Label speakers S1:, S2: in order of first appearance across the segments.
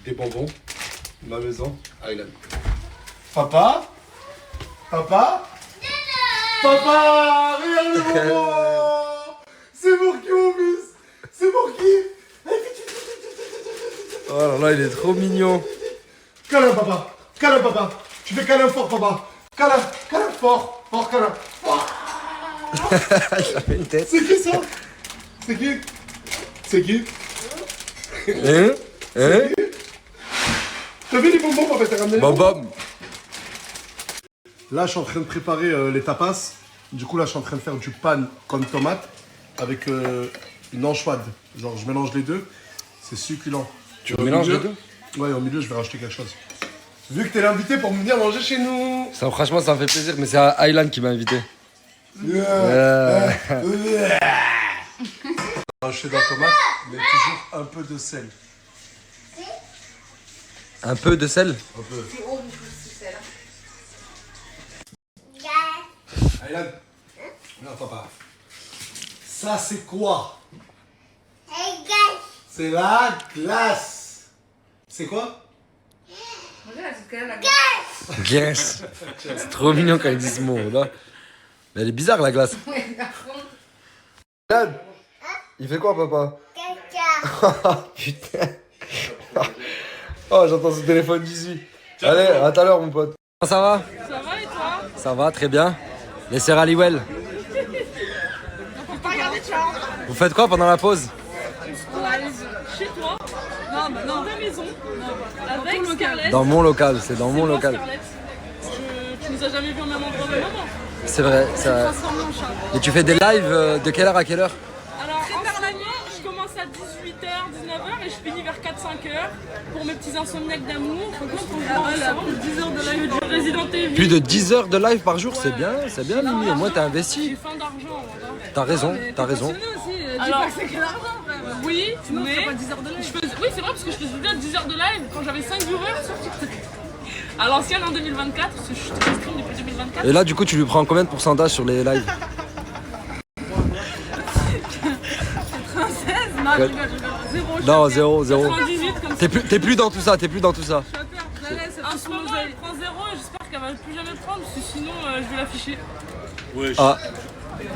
S1: des bonbons. Ma maison, Island. Papa? Papa? Papa! Regarde le bonbon! C'est pour qui mon fils? C'est pour qui?
S2: Oh là là, il est trop mignon.
S1: Câlin papa! Câlin papa! Tu fais câlin fort papa! Câlin! Câlin fort! Fort câlin! Fort!
S2: Il a fait une tête.
S1: C'est qui ça? C'est qui? C'est qui?
S2: Hein? Hein?
S1: T'as vu les bonbons papa? T'as ramené les bonbons?
S2: Bam.
S1: Là je suis en train de préparer les tapas. Du coup là je suis en train de faire du pan comme tomate avec une anchoisse. Genre je mélange les deux. C'est succulent.
S2: Tu mélanges les deux?
S1: Ouais, au milieu je vais rajouter quelque chose. Vu que t'es l'invité pour venir manger chez nous.
S2: Ça, franchement, ça me fait plaisir, mais c'est Aylan qui m'a invité.
S1: Rajouter de la tomate, mais toujours un peu de sel.
S2: Un peu de sel?
S1: Un peu. Aylan, non papa. Ça c'est quoi? C'est la glace. C'est quoi?
S2: Yes. C'est trop mignon quand il dit ce mot là. Mais elle est bizarre la glace. Aylan, il fait quoi papa? Putain. Oh, j'entends ce téléphone d'ici. Allez, à tout à l'heure mon pote. Ça va?
S3: Ça va et toi?
S2: Ça va, très bien. Les sœurs Halliwell. Vous faites quoi pendant la pause?
S3: Chez toi? Non, bah non, à la maison. Avec Scarlett.
S2: Dans mon local, c'est dans mon local.
S3: Scarlett. Tu nous as jamais vu au même endroit, au même moment.
S2: C'est vrai,
S3: On
S2: ça.
S3: s'est transformé en chat.
S2: Et tu fais des lives de quelle heure à quelle heure?
S3: Alors, en ce moment, je commence à 18h, 19h et je finis vers 4-5h pour mes petits insomniaques d'amour. Faut qu'on ensemble. 10 heures de live du Resident Evil.
S2: Plus de 10 heures de live par jour, c'est bien, Mimi. Au moins t'as
S3: J'ai
S2: investi.
S3: faim d'argent. Voilà.
S2: T'as raison, t'as raison.
S3: Alors, c'est que l'argent, oui, mais pas 10 heures de live. Oui, c'est vrai parce que je faisais déjà 10 heures de live quand j'avais 5 viewers sur TikTok. À l'ancienne en 2024, parce que je stream depuis 2024.
S2: Et là, du coup, tu lui prends combien de pourcentage sur les lives?
S3: 16, non, je rigole, zéro.
S2: Non, zéro.
S3: 98 comme ça.
S2: T'es plus dans tout ça,
S3: En ce moment, elle prend 0 et j'espère qu'elle va plus jamais prendre parce que sinon je vais l'afficher.
S2: Ah,
S3: Elle est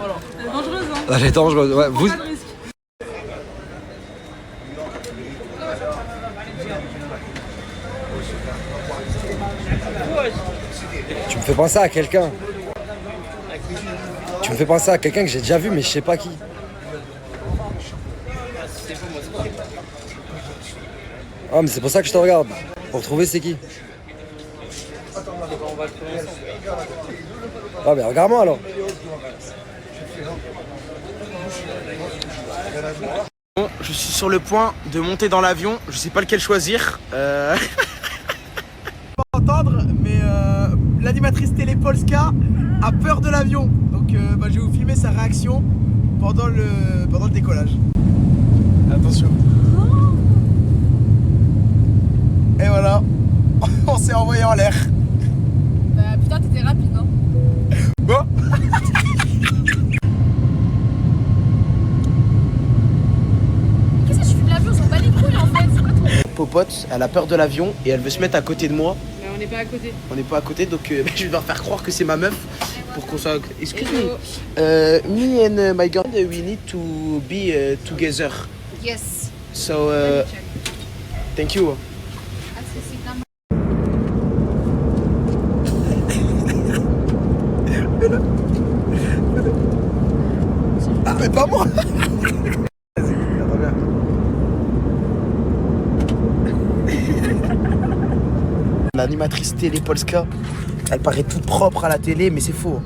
S3: dangereuse, hein.
S2: elle est dangereuse. Ouais, vous.
S3: Pas de risque.
S2: Tu me fais penser à quelqu'un. Tu me fais penser à quelqu'un que j'ai déjà vu, mais je sais pas qui. Ah, mais c'est pour ça que je te regarde. Pour trouver c'est qui. Ah, mais regarde-moi alors.
S4: Je suis sur le point de monter dans l'avion, je sais pas lequel choisir. Pas entendre, mais l'animatrice télé Polska a peur de l'avion. Donc je vais vous filmer sa réaction pendant le décollage. Attention. Et voilà, on s'est envoyé en l'air.
S5: Bah putain, t'étais rapide, hein.
S4: Bon.
S5: Qu'est-ce que je filme l'avion? On s'en bat les couilles en fait, c'est quoi ton...
S4: Popote, elle a peur de l'avion et elle veut se mettre à côté de moi.
S3: Mais on n'est pas à côté.
S4: On n'est pas à côté, donc je vais devoir faire croire que c'est ma meuf pour qu'on soit... Excuse-moi.
S5: Hello.
S4: Me and my girl, we need to be together.
S5: Yes.
S4: So, thank you.
S5: Ah, c'est quand même...
S4: Ah, mais pas moi. Vas-y, attends bien. L'animatrice télé Polska, elle paraît toute propre à la télé, mais c'est faux.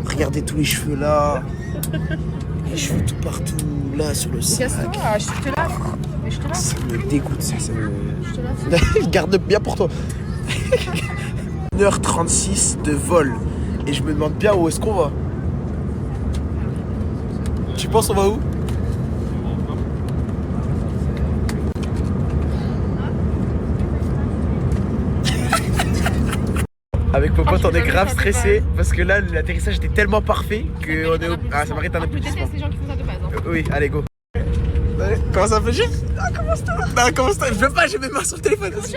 S4: Regardez tous les cheveux là. Les cheveux tout partout, là, sur le sac.
S5: Casse-toi, je te lave. Mais je te lave.
S4: Ça me dégoûte, ça me...
S5: Je te lave.
S4: Garde bien pour toi. 1h36 de vol. Et je me demande bien où est-ce qu'on va. Tu penses on va où? Avec mon pote, on est grave stressé parce que là, l'atterrissage était tellement parfait que on est au... Ah, ça m'arrête un
S5: Je
S4: applaudissement.
S5: déteste les gens qui font ça de base. Hein.
S4: Oui, allez, go. Allez. Comment ça fait chier? Ah, commence-toi. Non, commence-toi. Je veux pas, j'ai mes mains sur le téléphone aussi.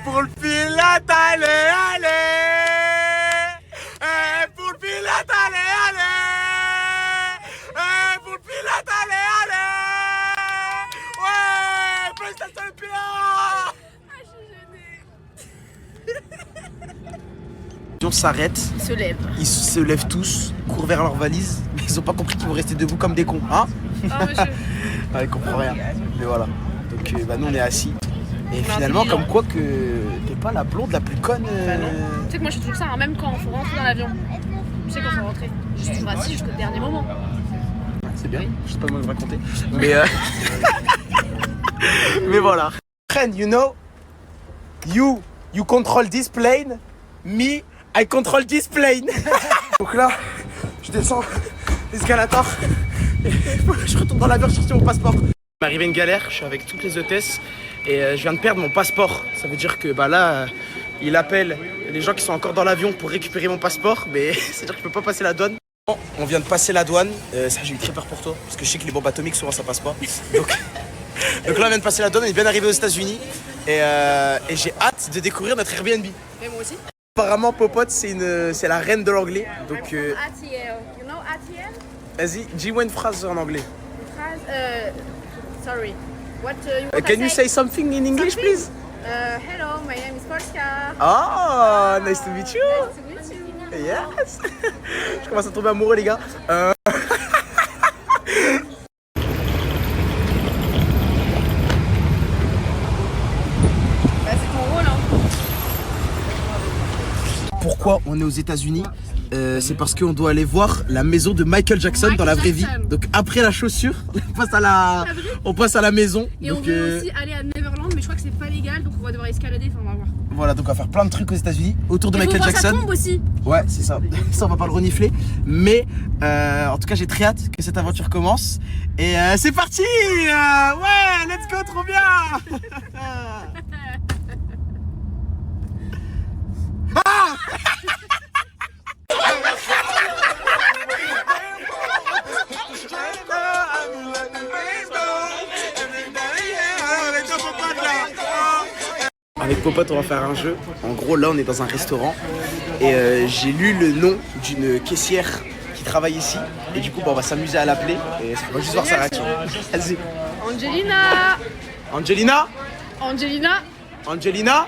S4: Pour le pilote, allez, allez. Pour le pilote, allez, allez. Pour le pilote, allez, allez. Ouais, félicitations le pilote. On s'arrête.
S5: Il se lève.
S4: Ils se lèvent tous, courent vers leurs valises, mais ils ont pas compris qu'ils vont rester debout comme des cons, hein?
S5: Oh, monsieur.
S4: Ouais, ils comprennent rien. Mais voilà. Donc nous on est assis. Et finalement, comme quoi que t'es pas la blonde la plus conne.
S5: Bah non. Tu sais que moi je suis toujours ça, hein, même quand il faut rentrer dans l'avion. Tu sais quand faut rentrer. Je suis toujours assis jusqu'au dernier moment.
S4: C'est bien,
S5: Oui.
S4: je sais pas comment vous raconter. Mais mais voilà. Friend, you know, you control this plane, me, I control this plane. Donc là, je descends l'escalator et je retourne dans l'avion chercher mon passeport. Il m'est arrivé une galère, je suis avec toutes les hôtesses et je viens de perdre mon passeport. Ça veut dire que bah là, il appelle les gens qui sont encore dans l'avion pour récupérer mon passeport, mais c'est-à-dire que je peux pas passer la douane. Bon, on vient de passer la douane, ça j'ai eu très peur pour toi, parce que je sais que les bombes atomiques souvent ça passe pas. Donc là on vient de passer la douane, on est bien arrivé aux États-Unis et j'ai hâte de découvrir notre Airbnb.
S5: Mais moi aussi.
S4: Apparemment Popote c'est la reine de l'anglais, donc
S5: ATL. You know ATL?
S4: vas-y, dis-moi une phrase en anglais.
S5: Phrase. Sorry. What you want
S4: Can you say something in English please?
S5: Hello, my name is Polska.
S4: Oh, nice to meet you.
S5: Nice to meet you.
S4: Yes. Je commence à tomber amoureux les gars.
S5: Bah, c'est ton rôle, hein.
S4: Pourquoi on est aux États-Unis? C'est parce qu'on doit aller voir la maison de Michael Jackson dans la vraie vie. Donc après la chaussure, on passe à la maison.
S5: Et
S4: donc,
S5: on veut aussi aller à Neverland, mais je crois que c'est pas légal, donc on va devoir escalader, enfin on va voir.
S4: Voilà, donc on va faire plein de trucs aux États-Unis autour de
S5: Et
S4: Michael
S5: faut voir
S4: Jackson.
S5: sa tombe aussi.
S4: Ouais, c'est ça. Ça, on va pas le renifler. Mais en tout cas, j'ai très hâte que cette aventure commence. Et c'est parti. Ouais, let's go, trop bien. Avec Popote, on va faire un jeu. En gros, là, on est dans un restaurant et j'ai lu le nom d'une caissière qui travaille ici. Et du coup, bah, on va s'amuser à l'appeler et on va juste voir sa réaction. Vas-y.
S5: Angelina.
S4: Angelina.
S5: Angelina.
S4: Angelina.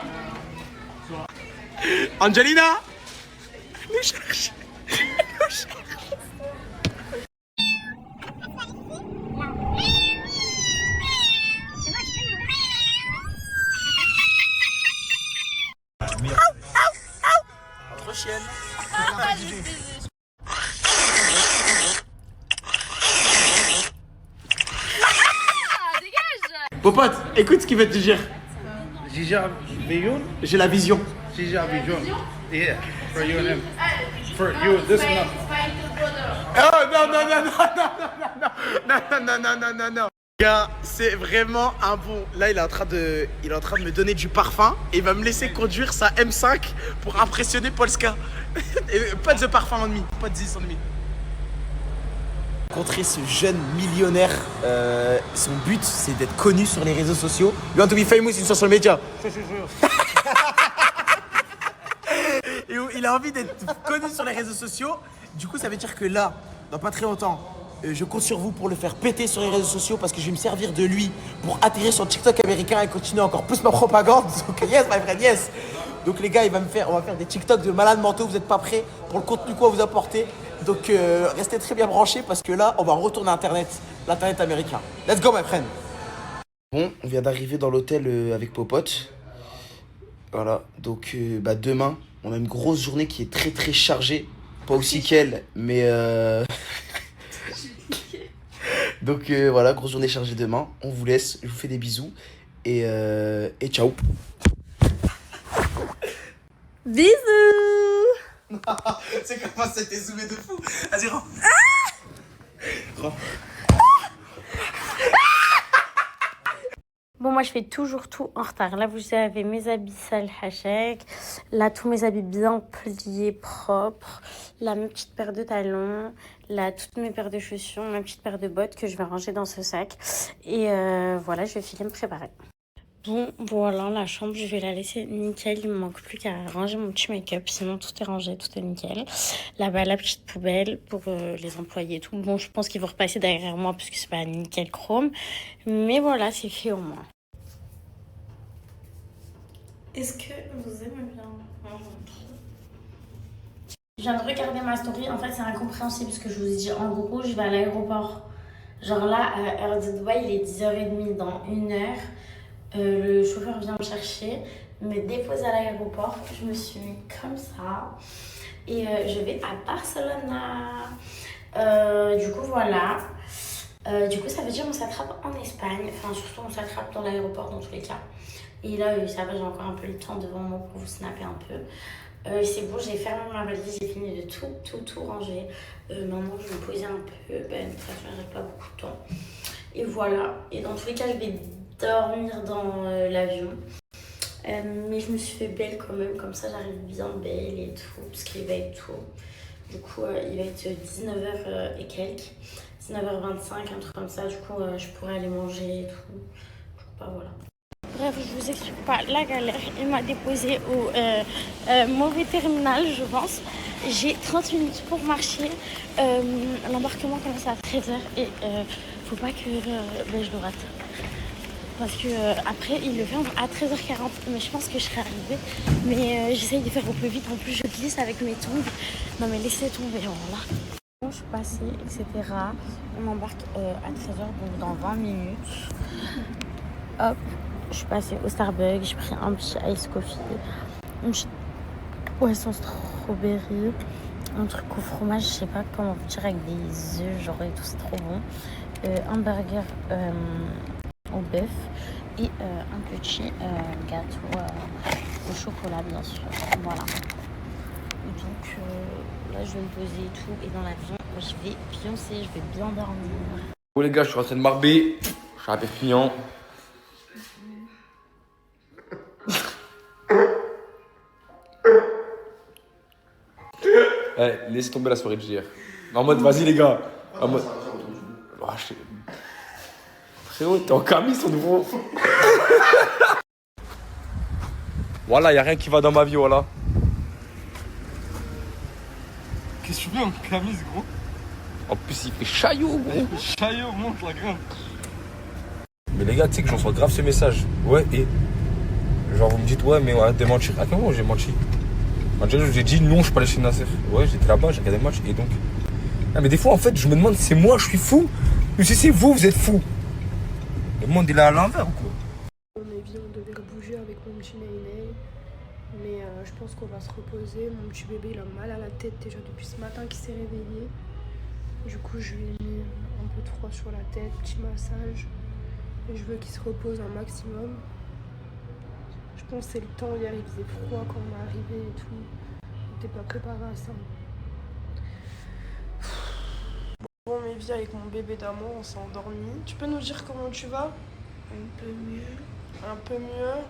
S4: Angelina. Nous cherche. Nous cherche. Trop chienne. Popote, écoute ce qu'il veut te dire. J'ai la vision.
S6: Yeah, for you and him. For you, this one.
S4: Oh non. Gars, c'est vraiment un bon. Là, il est en train de me donner du parfum et il va me laisser conduire sa M5 pour impressionner Polska. Et pas de parfum ennemi, pas de 10 ennemi. Rencontrer ce jeune millionnaire, son but c'est d'être connu sur les réseaux sociaux. You want to be famous in social media. Et il a envie d'être connu sur les réseaux sociaux. Du coup, ça veut dire que là, dans pas très longtemps, je compte sur vous pour le faire péter sur les réseaux sociaux parce que je vais me servir de lui pour atterrir sur TikTok américain et continuer encore plus ma propagande. Donc yes, my friend, yes. Donc les gars, on va faire des TikTok de malades mentaux. Vous n'êtes pas prêts pour le contenu qu'on va vous apporter. Donc restez très bien branchés parce que là, on va retourner à Internet, l'Internet américain. Let's go, my friend. Bon, on vient d'arriver dans l'hôtel avec Popote. Voilà, donc demain, on a une grosse journée qui est très très chargée. Pas aussi qu'elle, mais donc voilà, grosse journée chargée demain. On vous laisse, je vous fais des bisous et ciao.
S5: Bisous.
S4: C'est comment ça t'est zoomé de fou. Vas-y, rentre.
S5: Bon,
S7: moi je fais toujours tout en retard. Là vous avez mes habits sales hachek, là tous mes habits bien pliés, propres, là mes petites paires de talons, là toutes mes paires de chaussures, ma petite paire de bottes que je vais ranger dans ce sac. Et voilà, je vais filer me préparer. Bon, voilà, la chambre, je vais la laisser nickel. Il me manque plus qu'à ranger mon petit make-up. Sinon, tout est rangé, tout est nickel. Là-bas, la petite poubelle pour les employés et tout. Bon, je pense qu'ils vont repasser derrière moi parce que c'est pas nickel chrome. Mais voilà, c'est fait au moins. Est-ce que vous aimez bien? Je viens de regarder ma story. En fait, c'est incompréhensible parce que je vous ai dit, en gros, je vais à l'aéroport. Genre là, heure de Dubaï, il est 10h30 dans 1 heure. Le chauffeur vient me chercher, me dépose à l'aéroport. Je me suis mis comme ça et je vais à Barcelone. Du coup, voilà. Du coup, ça veut dire on s'attrape en Espagne. Enfin, surtout, on s'attrape dans l'aéroport dans tous les cas. Et là, ça va, j'ai encore un peu le temps devant moi pour vous snapper un peu. C'est bon, j'ai fermé ma valise, j'ai fini de tout ranger. Maintenant, je vais me poser un peu. De toute façon, j'ai pas beaucoup de temps. Et voilà. Et dans tous les cas, je vais dormir dans l'avion. Mais je me suis fait belle quand même, comme ça j'arrive bien belle et tout, parce qu'il va être tôt. Du coup, il va être 19h et quelques, 19h25, un truc comme ça. Du coup, je pourrais aller manger et tout. Du coup, bah voilà. Bref, je vous explique pas la galère. Il m'a déposé au mauvais terminal, je pense. J'ai 30 minutes pour marcher. L'embarquement commence à 13h et faut pas que je le rate. Parce que après, il le fait à 13h40. Mais je pense que je serai arrivée. Mais j'essaye de faire au plus vite. En plus, je glisse avec mes tongs. Non, mais laissez tomber. Voilà. Bon, je suis passée, etc. On embarque à 13h, donc dans 20 minutes. Hop, je suis passée au Starbucks. J'ai pris un petit ice coffee. Une petite boisson strawberry. Un truc au fromage, je sais pas comment vous dire, avec des œufs, genre et tout, c'est trop bon. Un burger au bœuf et un petit gâteau au chocolat, bien sûr. Voilà. Donc là, je vais me poser et tout. Et dans l'avion, je vais pioncer, je vais bien dormir.
S2: Bon, les gars, je suis en train de marber. Je suis à Perpignan. Laissez tomber la soirée d'hier. En mode, vas-y, les gars. En mode. Frérot, t'es en camis, son nouveau. Voilà, y'a rien qui va dans ma vie, voilà.
S8: Qu'est-ce que tu fais en camis, gros?
S2: En plus, il fait chaillot, gros.
S8: Il fait chaillot, monte la graine.
S2: Mais les gars, tu sais que j'en reçois grave ce message. Ouais, et. Genre, vous me dites, ouais, mais arrête de mentir. À quel moment j'ai menti? J'ai dit non, je suis pas allé chez Nasser. Ouais, j'étais là-bas, j'ai regardé le match, et donc. Ah, mais des fois, en fait, je me demande, c'est moi, je suis fou? Ou si c'est vous, vous êtes fou? Le monde, il est à l'envers ou quoi?
S9: On devait bouger avec mon petit Néné, mais je pense qu'on va se reposer. Mon petit bébé, il a mal à la tête déjà depuis ce matin qu'il s'est réveillé. Du coup, je lui ai mis un peu de froid sur la tête, petit massage. Et je veux qu'il se repose un maximum. Je pense que c'est le temps. Hier, il faisait froid quand on est arrivé et tout. On n'était pas préparé à ça. Bon, mes vies, avec mon bébé d'amour, on s'est endormi. Tu peux nous dire comment tu vas? Un peu mieux. Un peu mieux.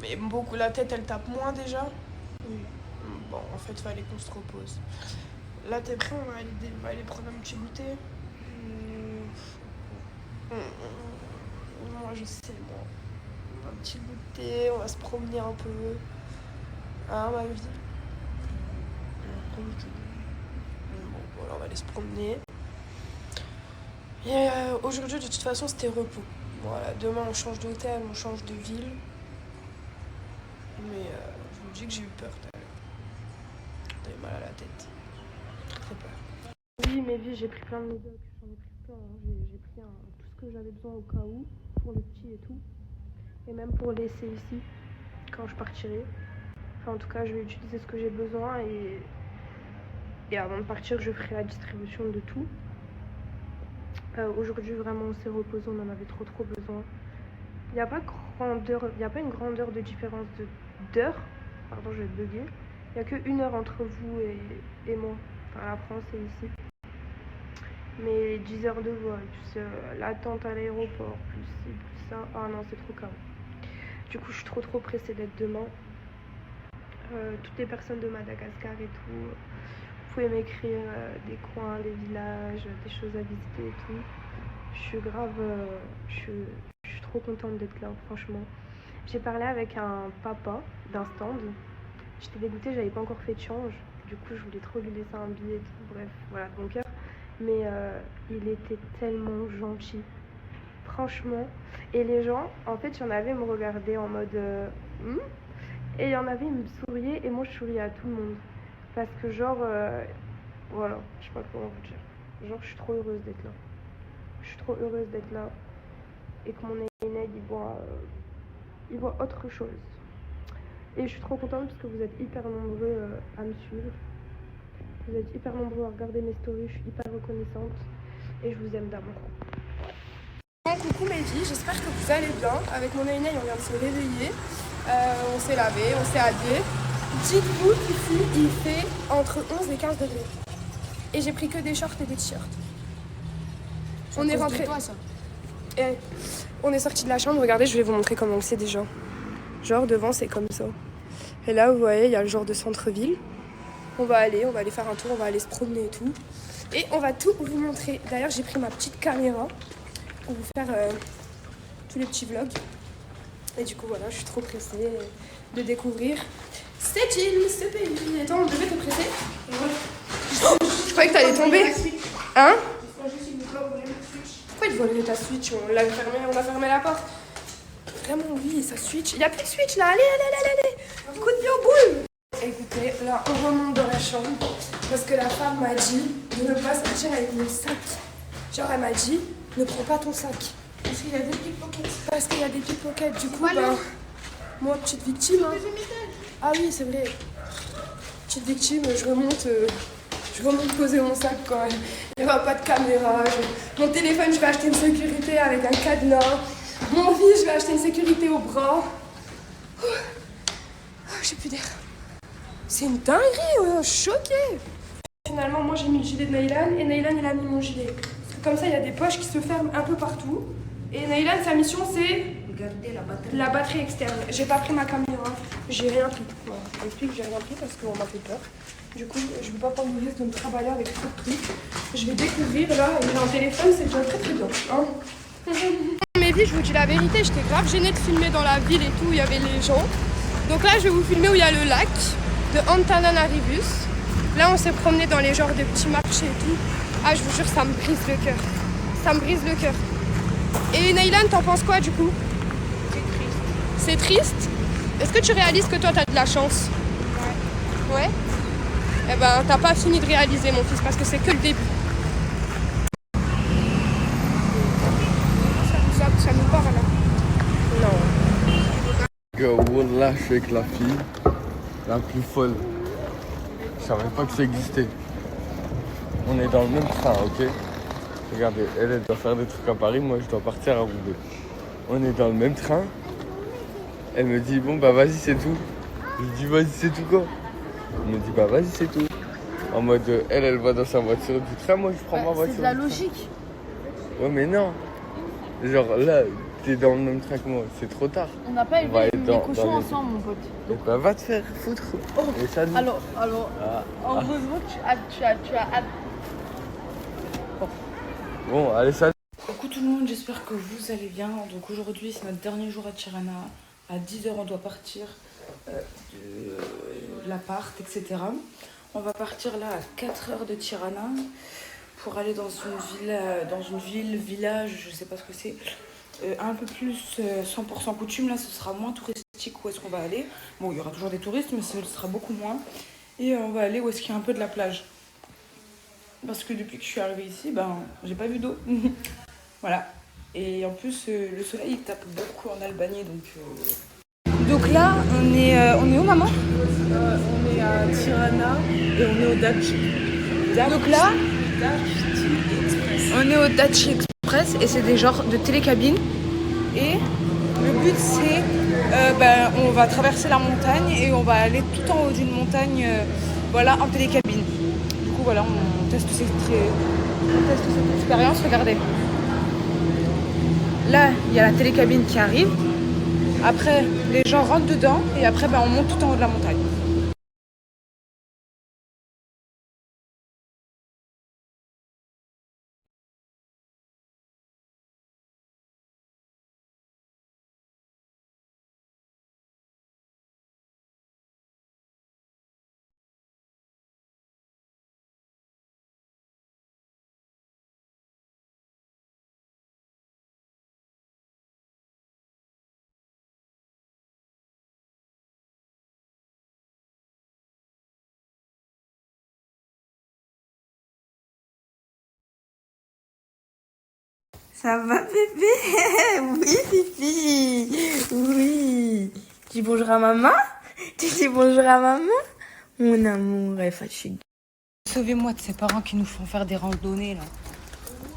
S9: Mais beaucoup, la tête, elle tape moins déjà? Oui. Bon, en fait, fallait qu'on se repose. Là, t'es prêt? On va aller prendre un petit goûter? Moi, je sais, bon. Un petit goûter, on va se promener un peu. Hein, ma vie? Bon, voilà, on va aller se promener. Et aujourd'hui, de toute façon, c'était repos. Voilà, demain, on change d'hôtel, on change de ville. Mais je vous dis que j'ai eu peur tout à l'heure. J'avais mal à la tête. Très peur. Oui, mes vies, j'ai pris plein de médocs. J'en ai pris plein. J'ai pris tout ce que j'avais besoin au cas où, pour le petit et tout. Et même pour laisser ici, quand je partirai. Enfin, en tout cas, je vais utiliser ce que j'ai besoin. Et avant de partir, je ferai la distribution de tout. Aujourd'hui, vraiment, on s'est reposé, on en avait trop besoin. Il n'y a pas une grandeur de différence d'heure. Pardon, je vais bugger. Il n'y a que 1 heure entre vous et moi. Enfin, la France et ici. Mais 10 heures de vol, plus l'attente à l'aéroport, plus ça. Ah non, c'est trop calme. Du coup, je suis trop pressée d'être demain. Toutes les personnes de Madagascar et tout, vous pouvez m'écrire des coins, des villages, des choses à visiter et tout. Je suis grave, je suis trop contente d'être là, franchement. J'ai parlé avec un papa d'un stand. J'étais dégoûtée, j'avais pas encore fait de change. Du coup, je voulais trop lui laisser un billet et tout. Bref, voilà, de mon cœur. Mais il était tellement gentil. Franchement. Et les gens, en fait, il y en avait, me regardaient en mode... Et il y en avait, ils me souriaient. Et moi, je souriais à tout le monde. Parce que genre... voilà, je sais pas comment vous dire. Genre, je suis trop heureuse d'être là. Je suis trop heureuse d'être là. Et que mon Eined, il voit autre chose. Et je suis trop contente parce que vous êtes hyper nombreux à me suivre. Vous êtes hyper nombreux à regarder mes stories. Je suis hyper reconnaissante. Et je vous aime d'amour. Coucou mes filles, j'espère que vous allez bien. Avec mon Eined, on vient de se réveiller. On s'est lavé, on s'est habillé. Dites-vous qu'ici, il fait entre 11 et 15 degrés. Et j'ai pris que des shorts et des t-shirts. On est rentré. Et on est sorti de la chambre. Regardez, je vais vous montrer comment c'est déjà. Genre devant, c'est comme ça. Et là, vous voyez, il y a le genre de centre-ville. On va aller faire un tour, on va aller se promener et tout. Et on va tout vous montrer. D'ailleurs, j'ai pris ma petite caméra pour vous faire tous les petits vlogs. Et du coup, voilà, je suis trop pressée de découvrir cette île, ce pays. Attends, on devait te presser. Je croyais que t'allais tomber. Hein? Pourquoi il volerait ta Switch? On a fermé la porte. Vraiment, oui, ça switch. Il n'y a plus de switch là. Allez. Coup de pied au boule. Écoutez, là, on remonte dans la chambre. Parce que la femme m'a dit de ne pas sortir avec mon sac. Genre, elle m'a dit, ne prends pas ton sac. Parce qu'il y a des pickpockets. Du coup, moi, petite victime. Hein. Ah oui, c'est vrai. Petite victime, je remonte poser mon sac quand même. Il n'y aura pas de caméra. Mon téléphone, je vais acheter une sécurité avec un cadenas. Mon fils, je vais acheter une sécurité au bras. J'ai plus d'air. C'est une dinguerie, je suis choquée. Finalement, moi, j'ai mis le gilet de Naylan et Naylan, il a mis mon gilet. Parce que comme ça, il y a des poches qui se ferment un peu partout. Et Naylan, sa mission, c'est la batterie externe. J'ai pas pris ma caméra, j'ai rien pris. Voilà, je vous explique que j'ai rien pris parce qu'on m'a fait peur. Du coup, je veux pas prendre le risque de me travailler avec trop de trucs. Je vais découvrir là, et j'ai un téléphone, c'est déjà très bien. Hein. Mes vies, je vous dis la vérité, j'étais grave gênée de filmer dans la ville et tout, où il y avait les gens. Donc là, je vais vous filmer où il y a le lac de Antananaribus. Là, on s'est promené dans les genres de petits marchés et tout. Ah, je vous jure, ça me brise le cœur. Ça me brise le cœur. Et Naylan, t'en penses quoi du coup? C'est triste. C'est triste? Est-ce que tu réalises que toi, t'as de la chance? Ouais. Ouais? Eh ben, t'as pas fini de réaliser, mon fils, parce que c'est que le début. Ça nous parle là. Non.
S2: Wallah, je suis avec la fille la plus folle. Je savais pas que ça existait. On est dans le même train, ok? Regardez, elle doit faire des trucs à Paris, moi je dois partir à Roubaix. On est dans le même train. Elle me dit, bon bah vas-y, c'est tout. Je lui dis, vas-y, c'est tout quoi? Elle me dit, bah vas-y, c'est tout. En mode, elle va dans sa voiture du train, moi je prends ma voiture.
S5: C'est de la logique.
S2: Ouais, mais non. Genre là, t'es dans le même train que moi, c'est trop tard.
S5: On n'a pas élevé les cochons ensemble, mon pote.
S2: Et bah va te faire foutre.
S5: Oh.
S2: Et ça,
S5: Alors, heureusement que tu as hâte.
S2: Bon, allez, salut.
S10: Coucou tout le monde, j'espère que vous allez bien. Donc aujourd'hui, c'est notre dernier jour à Tirana. À 10h, on doit partir de l'appart, etc. On va partir là à 4h de Tirana pour aller dans une ville, village, je sais pas ce que c'est, un peu plus 100% coutume. Là, ce sera moins touristique où est-ce qu'on va aller. Bon, il y aura toujours des touristes, mais ce sera beaucoup moins. Et on va aller où est-ce qu'il y a un peu de la plage. Parce que depuis que je suis arrivée ici, j'ai pas vu d'eau. Voilà. Et en plus, le soleil il tape beaucoup en Albanie, donc là, on est où, maman?
S3: On est à Tirana et on est au Daci.
S10: Donc là, on est au Daci Express et c'est des genres de télécabines. Et le but c'est, on va traverser la montagne et on va aller tout en haut d'une montagne, voilà, en télécabine. Du coup, voilà, on teste cette expérience. Regardez. Là, il y a la télécabine qui arrive. Après, les gens rentrent dedans et après, on monte tout en haut de la montagne.
S7: Ça va bébé? Oui Fifi. Oui. Tu dis bonjour à maman? Tu dis bonjour à maman? Mon amour, elle est fatiguée.
S10: Sauvez-moi de ces parents qui nous font faire des randonnées là.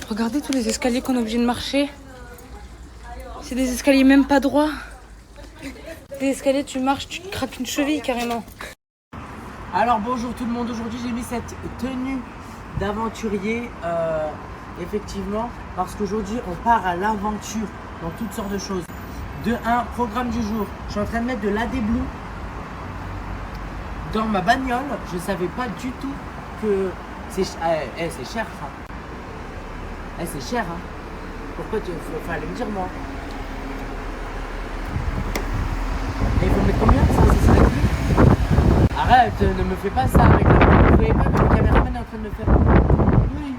S10: Regardez tous les escaliers qu'on est obligé de marcher. C'est des escaliers même pas droits. Des escaliers, tu marches, tu te craques une cheville carrément.
S4: Alors bonjour tout le monde, aujourd'hui j'ai mis cette tenue d'aventurier effectivement parce qu'aujourd'hui on part à l'aventure dans toutes sortes de choses. De 1, programme du jour, je suis en train de mettre de l'AD-Blue dans ma bagnole. Je savais pas du tout que c'est c'est cher ça. C'est cher hein. Pourquoi tu fallait me dire moi? Et il faut mettre combien ça? Ça serait plus. Arrête, ne me fais pas ça avec la... Vous voyez pas que le caméraman est en train de me faire... Oui.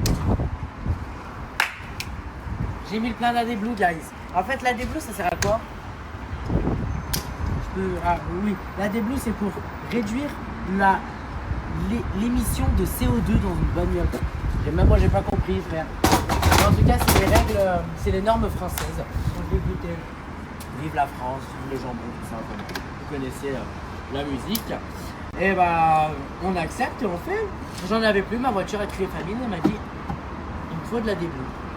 S4: J'ai mis le plein d'AD-Blue, guys. En fait, l'AD-Blue, ça sert à quoi? Ah oui, l'AD-Blue, c'est pour réduire l'émission de CO2 dans une bagnole. Et même moi, j'ai pas compris, frère. Mais en tout cas, c'est les règles, c'est les normes françaises. Donc, écoutez, vive la France, vive le jambon, tout ça. Vous connaissez la musique. Et bah, on accepte et on fait. J'en avais plus, ma voiture a tué famine. Elle m'a dit, il me faut de l'AD-Blue.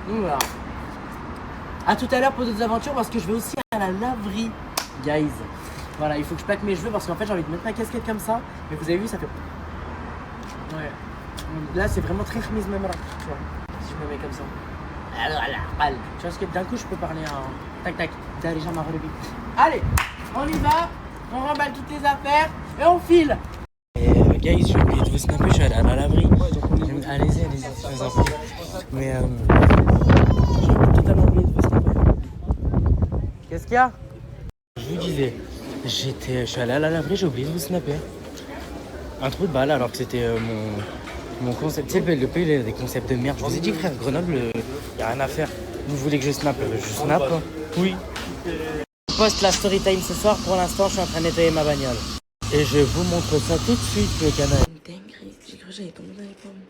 S4: Donc voilà. A tout à l'heure pour d'autres aventures parce que je vais aussi à la laverie, guys. Voilà, il faut que je plaque mes cheveux parce qu'en fait j'ai envie de mettre ma casquette comme ça. Mais vous avez vu, ça fait... Ouais. Là, c'est vraiment très chemise même là, tu vois. Si je me mets comme ça. Tu vois, parce que d'un coup, je peux parler en... Tac, tac. T'as les jambes à relever. Allez, on y va. On remballe toutes les affaires et on file. Et guys, j'ai oublié de vous snapper, je suis allé à la laverie. Allez-y, je vous en prie. Mais j'ai totalement oublié de vous snapper. Qu'est-ce qu'il y a? Je vous disais, je suis allé à la laverie, j'ai oublié de vous snapper. Un trou de balle alors que c'était mon concept. Tu sais, le pays, il a des concepts de merde. Je vous ai dit, frère, Grenoble, il n'y a rien à faire. Vous voulez que je snappe? Je snappe. Oui. Je poste la story time ce soir. Pour l'instant, je suis en train de nettoyer ma bagnole. Et je vous montre ça tout de suite, le canal.
S7: Une dinguerie. J'ai cru que j'allais tomber dans les pommes.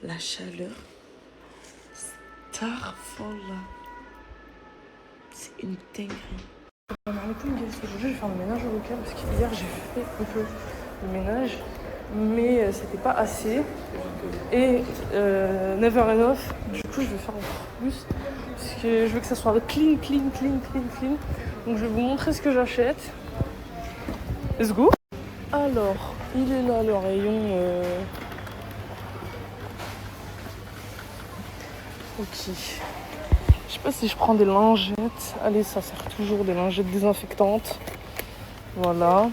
S7: La chaleur. Starfall. C'est une dinguerie.
S9: Arrêtez de me dire ce que je vais faire le ménage au week-end parce qu'hier j'ai fait un peu le ménage mais c'était pas assez et never enough. Du coup je vais faire encore plus parce que je veux que ça soit clean. Donc je vais vous montrer ce que j'achète. Let's go. Alors il est là le rayon ok. Je sais pas si je prends des lingettes. Allez, ça sert toujours, des lingettes désinfectantes. Voilà.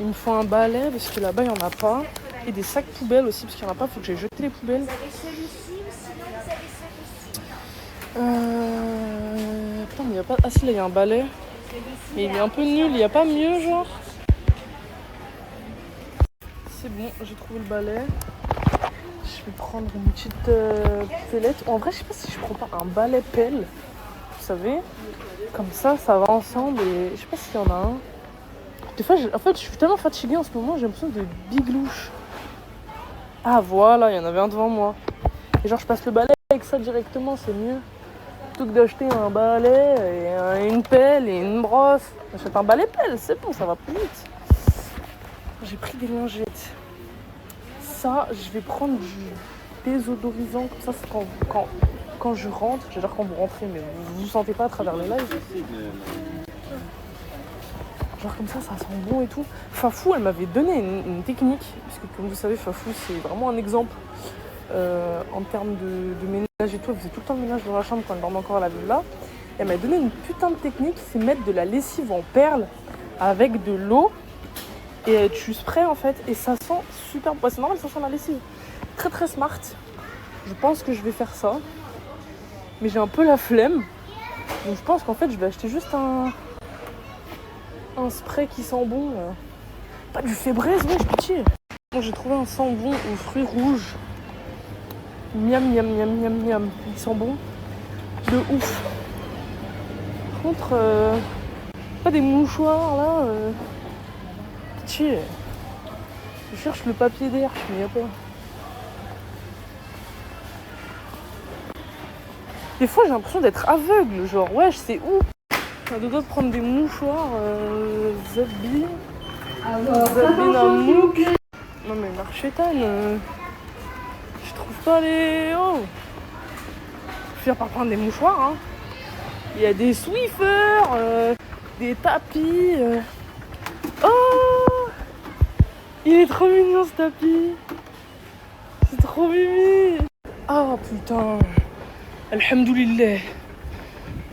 S9: Il me faut un balai parce que là-bas il n'y en a pas. Et des sacs poubelles aussi parce qu'il n'y en a pas. Il faut que j'aille jeter les poubelles.
S11: Vous avez celui-ci ou sinon vous avez celui-ci.
S9: Putain, mais il n'y a pas. Ah si, là il y a un balai. Mais il est un peu nul. Il n'y a pas mieux, genre. C'est bon, j'ai trouvé le balai. Je vais prendre une petite pellette. En vrai, je sais pas si je prends pas un balai pelle. Vous savez, comme ça va ensemble. Et je sais pas s'il y en a un. Des fois, en fait, je suis tellement fatiguée en ce moment, j'ai l'impression de biglouche. Ah voilà, il y en avait un devant moi. Et genre, je passe le balai avec ça directement, c'est mieux. Plutôt que d'acheter un balai, et une pelle et une brosse. J'achète un balai pelle, c'est bon, ça va plus vite. J'ai pris des lingettes. Ça, je vais prendre du désodorisant, comme ça, c'est quand je rentre. J'adore quand vous rentrez, mais vous vous sentez pas à travers les lives. Genre comme ça sent bon et tout. Fafou, elle m'avait donné une technique, parce que comme vous savez, Fafou, c'est vraiment un exemple en termes de ménage.
S12: J'ai tout, elle faisait tout le temps le ménage dans la chambre quand elle dormait encore à la villa. Elle m'a donné une putain de technique, c'est mettre de la lessive en perles avec de l'eau et tu sprays en fait et ça sent super bon. C'est normal, ça sent la lessive. Très très smart. Je pense que je vais faire ça. Mais j'ai un peu la flemme. Donc je pense qu'en fait je vais acheter juste un spray qui sent bon. Pas du Febreze, ouais, je pitié. Moi j'ai trouvé un sent bon aux fruits rouges. Miam miam miam miam miam. Il sent bon. De ouf. Par contre, pas des mouchoirs là. Pitié. Je cherche le papier d'herbe, mais y'a pas. Des fois j'ai l'impression d'être aveugle, genre wesh c'est où? J'ai deux doigts de prendre des mouchoirs, Zabi. Zabi Namouk. Non mais Marchétane, je trouve pas les... Oh. Je vais finir par prendre des mouchoirs, hein. Il y a des Swiffer, des tapis. Oh, il est trop mignon ce tapis. C'est trop mimi. Oh putain. Alhamdoulilah.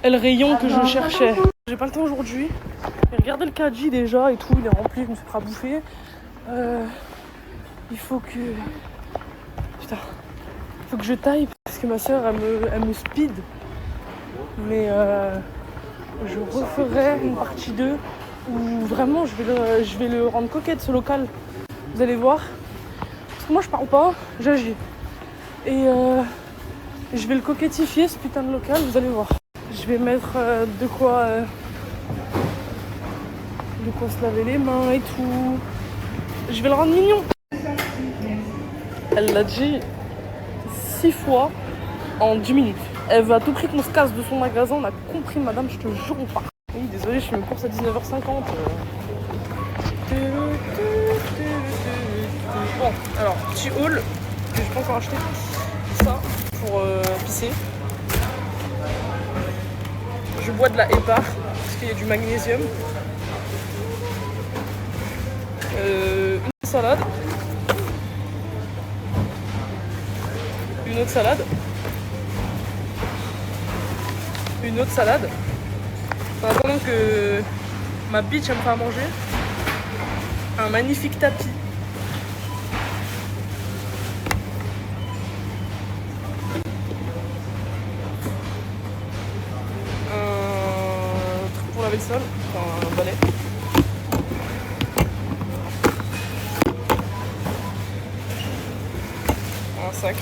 S12: Le rayon que je cherchais. J'ai pas le temps aujourd'hui. Regardez le caddie déjà et tout, il est rempli, je me suis prêt à bouffer. Il faut que... Putain. Il faut que je taille parce que ma soeur elle me speed. Mais je referai une partie 2 où vraiment je vais le rendre coquette ce local. Vous allez voir. Parce que moi je parle pas, j'agis. Et je vais le coquettifier ce putain de local, vous allez voir. Je vais mettre de quoi se laver les mains et tout. Je vais le rendre mignon. Elle l'a dit 6 fois en 10 minutes. Elle veut à tout prix qu'on se casse de son magasin. On a compris, madame, je te jure, on part. Oui, désolé, je fais mes courses à 19h50. Bon, alors, petit haul que je peux encore acheter. Ça, pour pisser. Je bois de la Hépar, parce qu'il y a du magnésium. Une salade. Une autre salade. Une autre salade. En attendant que ma bitch elle me fait à manger. Un magnifique tapis. Un truc pour laver le sol. Enfin, un balai. Un sac.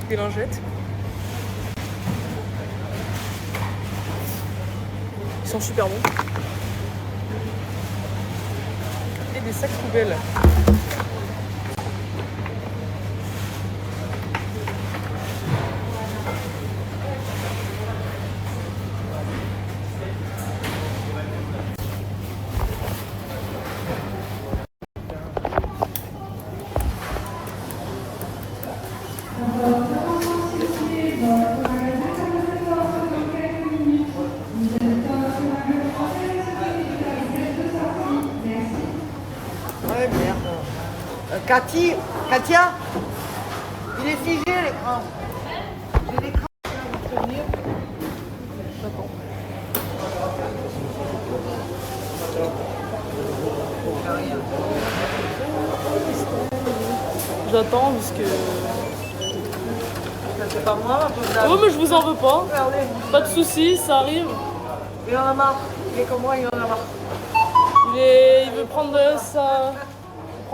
S12: Des lingettes. Ils sont super bons. Et des sacs poubelles.
S13: Katia, il est figé l'écran. J'ai l'écran.
S12: J'attends parce que...
S13: C'est pas moi, ma pauvre dame.
S12: Oh mais je vous en veux pas. Pas de soucis, ça arrive.
S13: Il en a marre. Il est comme moi, il en a marre.
S12: Il veut prendre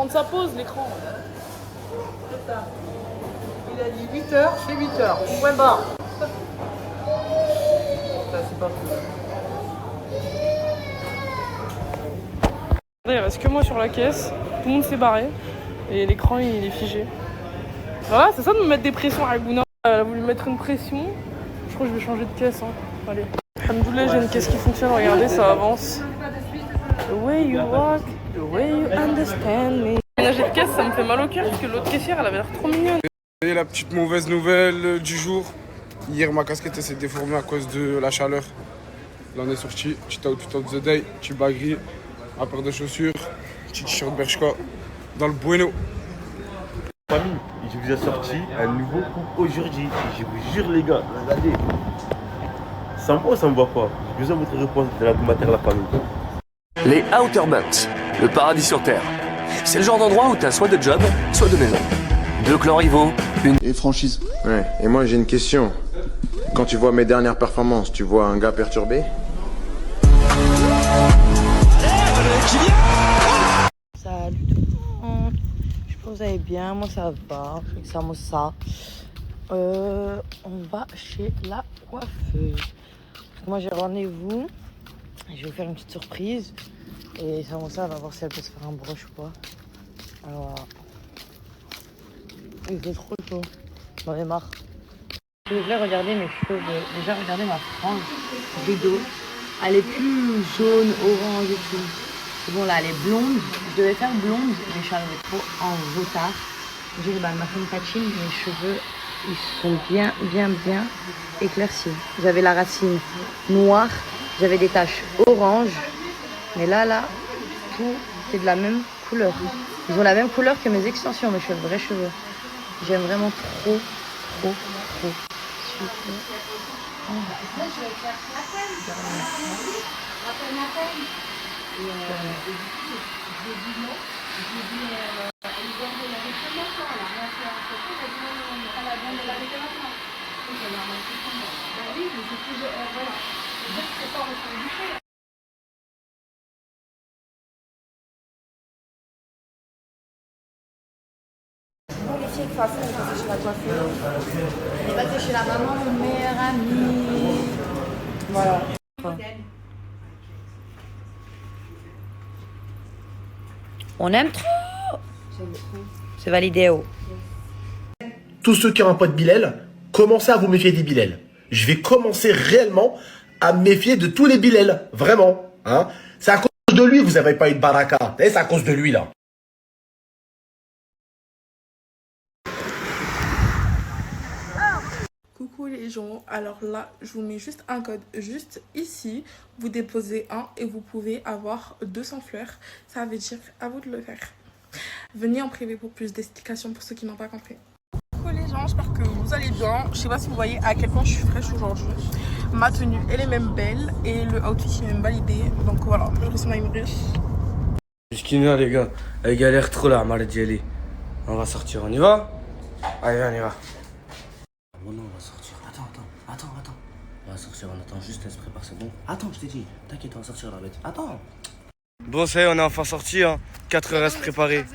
S12: sa pause, l'écran.
S13: C'est ça. Il a dit 8h, c'est 8h. Point barre. Ça, c'est pas cool.
S12: Il reste que moi sur la caisse. Tout le monde s'est barré. Et l'écran, il est figé. Voilà, c'est ça de me mettre des pressions à Gouna. Elle a voulu mettre une pression. Je crois que je vais changer de caisse. Hein. Allez. Alhamdoulilah, j'ai une caisse qui fonctionne. Regardez, ça avance. The way you walk, the way you understand me. Ménager de caisse, ça me fait mal au cœur parce que l'autre caissière, elle avait l'air trop mignonne.
S14: Et la petite mauvaise nouvelle du jour. Hier, ma casquette s'est déformée à cause de la chaleur. Là, on est sorti. Petit outfit of the day, petit bas gris, un paire de chaussures, petit t-shirt Bershka dans le bueno.
S15: Famille, je vous ai sorti un nouveau couple aujourd'hui. Je vous jure les gars, regardez. Ça me va ou ça me va pas? J'ai besoin de votre réponse de la commentaire la famille.
S16: Les Outer Banks, le paradis sur Terre. C'est le genre d'endroit où t'as soit de job, soit de maison. 2 clans rivaux, une
S17: franchise. Ouais, et moi j'ai une question. Quand tu vois mes dernières performances, tu vois un gars perturbé?
S18: Salut tout le monde. J'espère que vous allez bien, moi ça va, je fais que ça me ça. On va chez la coiffeuse. Parce que moi j'ai rendez-vous. Je vais vous faire une petite surprise. Et ça va voir si elle peut se faire un brush ou pas. Alors voilà. Il fait trop chaud. J'en ai marre. S'il vous plaît, regardez mes cheveux. Déjà, regardez ma frange rideau. Elle est plus jaune, orange et tout. C'est bon, là, elle est blonde. Je devais faire blonde, mais je suis arrivée trop en retard. J'ai elle m'a fait une patching. Mes cheveux, ils sont bien éclaircis. J'avais la racine noire. J'avais des taches orange. Mais là, tout est de la même couleur. Ils ont la même couleur que mes extensions, mes cheveux, vrais cheveux. J'aime vraiment trop. Super.
S5: Bon, les filles, de toute façon, on va chez la coiffeuse. On va passer chez la maman, mon meilleur ami. Voilà.
S18: On aime trop. C'est validé.
S4: Tous ceux qui ont un pote Bilal, commencez à vous méfier des Bilal. Je vais commencer réellement à me méfier de tous les Bilal. Vraiment. Hein, c'est à cause de lui que vous n'avez pas eu de baraka. C'est à cause de lui là.
S12: Coucou les gens, alors là je vous mets juste un code juste ici, vous déposez un et vous pouvez avoir 200 fleurs, ça veut dire à vous de le faire. Venez en privé pour plus d'explications pour ceux qui n'ont pas compris. Coucou les gens, j'espère que vous allez bien, je sais pas si vous voyez à quel point je suis fraîche aujourd'hui, ma tenue elle est même belle et le outfit est même validé, donc voilà, je reste riche.
S2: Jusqu'ina les gars, elle galère trop là, Mardi Ali. On va sortir, on y va? Allez, on y va.
S4: Oh non, on va sortir. Attends. On va sortir, on attend juste, elle se prépare, c'est bon. Attends, je t'ai dit. T'inquiète, on va sortir la bête. Attends.
S2: Bon, ça y est, on est enfin sortis, hein. 4 heures à se préparer.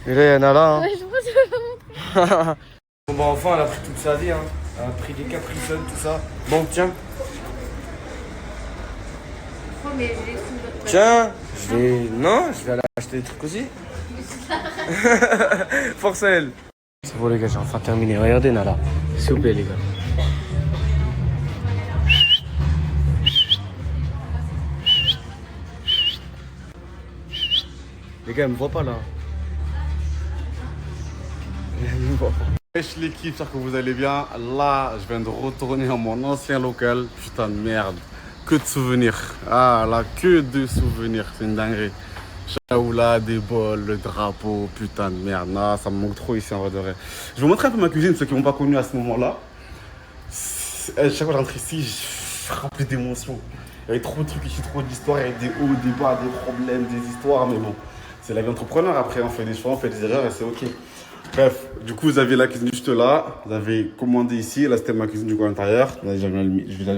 S2: Et là, il y en a là, hein.
S5: Ouais, je pense que je vais montrer.
S2: Bon, bah, enfin, elle a pris toute sa vie, hein. Elle a pris des Capri-Sun, tout ça. Bon, tiens. Tiens, je vais aller acheter des trucs aussi. Force à elle. C'est bon les gars, j'ai enfin terminé. Regardez Nala. S'il vous plaît les gars. Les gars, elle me voit pas là. Elle me voit pas.
S14: Wesh l'équipe, j'espère que vous allez bien. Là, je viens de retourner à mon ancien local. Putain de merde. Que de souvenirs. Ah là, que de souvenirs. C'est une dinguerie. Shaoula, des bols, le drapeau, putain de merde. Non, ça me manque trop ici en vrai de vrai. Je vais vous montrer un peu ma cuisine, ceux qui m'ont pas connu à ce moment-là. Chaque fois que je rentre ici, je suis rempli d'émotions. Il y avait trop de trucs ici, trop d'histoires, il y avait des hauts, des bas, des problèmes, des histoires, mais bon. C'est la vie d'entrepreneur, après on fait des choix, on fait des erreurs et c'est ok. Bref, du coup vous avez la cuisine juste là, vous avez commandé ici, là c'était ma cuisine du coin intérieur. Là,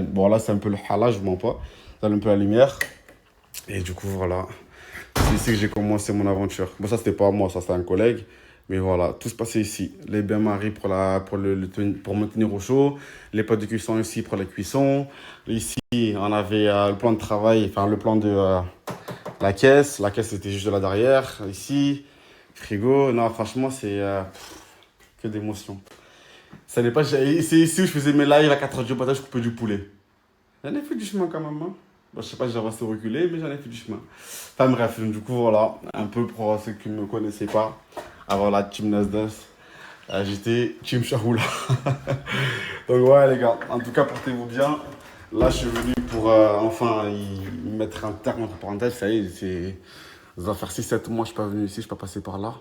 S14: bon là c'est un peu le halal, je vous mens pas. Vous avez un peu la lumière. Et du coup voilà. C'est ici que j'ai commencé mon aventure. Bon, ça, c'était pas moi, ça, c'était un collègue. Mais voilà, tout se passait ici. Les bains-maries pour me tenir au chaud. Les pots de cuisson ici pour la cuisson. Ici, on avait le plan de travail, enfin, le plan de la caisse. La caisse, c'était juste de là derrière. Ici, frigo. Non, franchement, c'est que d'émotions. C'est ici où je faisais mes lives à 4h du matin, je coupais du poulet. J'en ai fait du chemin quand même, hein. Bon, je sais pas si j'ai avancé ou reculé, mais j'en ai fait du chemin. Enfin bref, du coup voilà, un peu pour ceux qui ne me connaissaient pas, avant la team Nasdaq, j'étais team Shaoula. Donc ouais les gars, en tout cas portez-vous bien. Là je suis venu pour enfin y mettre un terme entre parenthèses, ça y est, ça va faire 6-7 mois, je suis pas venu ici, je suis pas passé par là.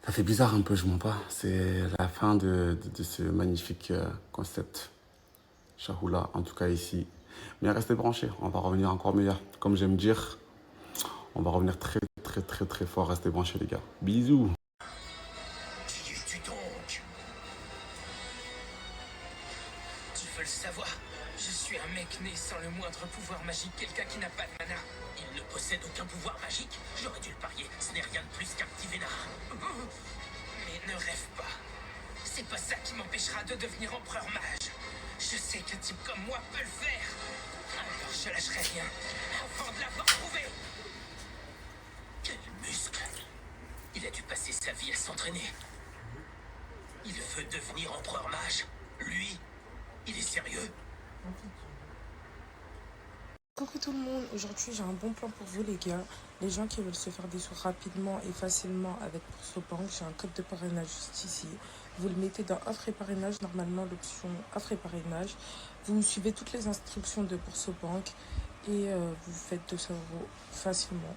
S14: Ça fait bizarre un peu, je mens pas. C'est la fin de ce magnifique concept. Shahoula, en tout cas ici. Mais restez branchés, on va revenir encore meilleur. Comme j'aime dire, on va revenir très fort. Restez branchés les gars. Bisous.
S19: Qui es-tu donc? Tu veux le savoir? Je suis un mec né sans le moindre pouvoir magique, quelqu'un qui n'a pas de mana. Il ne possède aucun pouvoir magique. J'aurais dû le parier, ce n'est rien de plus qu'un petit vénard. Mais ne rêve pas. C'est pas ça qui m'empêchera de devenir empereur mage. Je sais qu'un type comme moi peut le faire. Alors je lâcherai rien avant de l'avoir prouvé. Quel muscle! Il a dû passer sa vie à s'entraîner. Il veut devenir empereur mage. Lui, il est sérieux?
S10: Coucou tout le monde, aujourd'hui j'ai un bon plan pour vous les gars. Les gens qui veulent se faire des sous rapidement et facilement avec BoursoBank, j'ai un code de parrainage juste ici. Vous le mettez dans offre et parrainage, normalement l'option offre et parrainage. Vous suivez toutes les instructions de BoursoBank et vous faites 200 € facilement.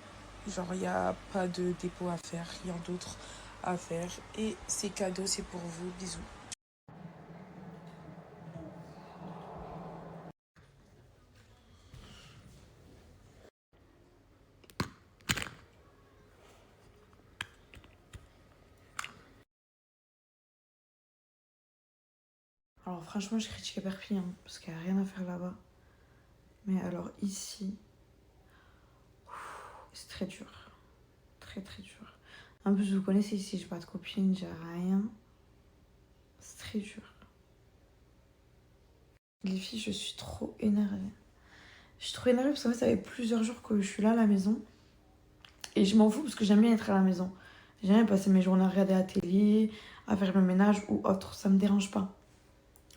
S10: Genre il n'y a pas de dépôt à faire, rien d'autre à faire. Et c'est cadeau, c'est pour vous, bisous. Alors franchement, je critique Perpignan parce qu'il n'y a rien à faire là-bas. Mais alors ici, c'est très dur. Très dur. En plus, vous connaissez ici, j'ai pas de copine, j'ai rien. C'est très dur. Les filles, je suis trop énervée. Je suis trop énervée parce qu'en fait, ça fait plusieurs jours que je suis là à la maison. Et je m'en fous parce que j'aime bien être à la maison. J'aime bien passer mes journées à regarder la télé, à faire le ménage ou autre. Ça me dérange pas.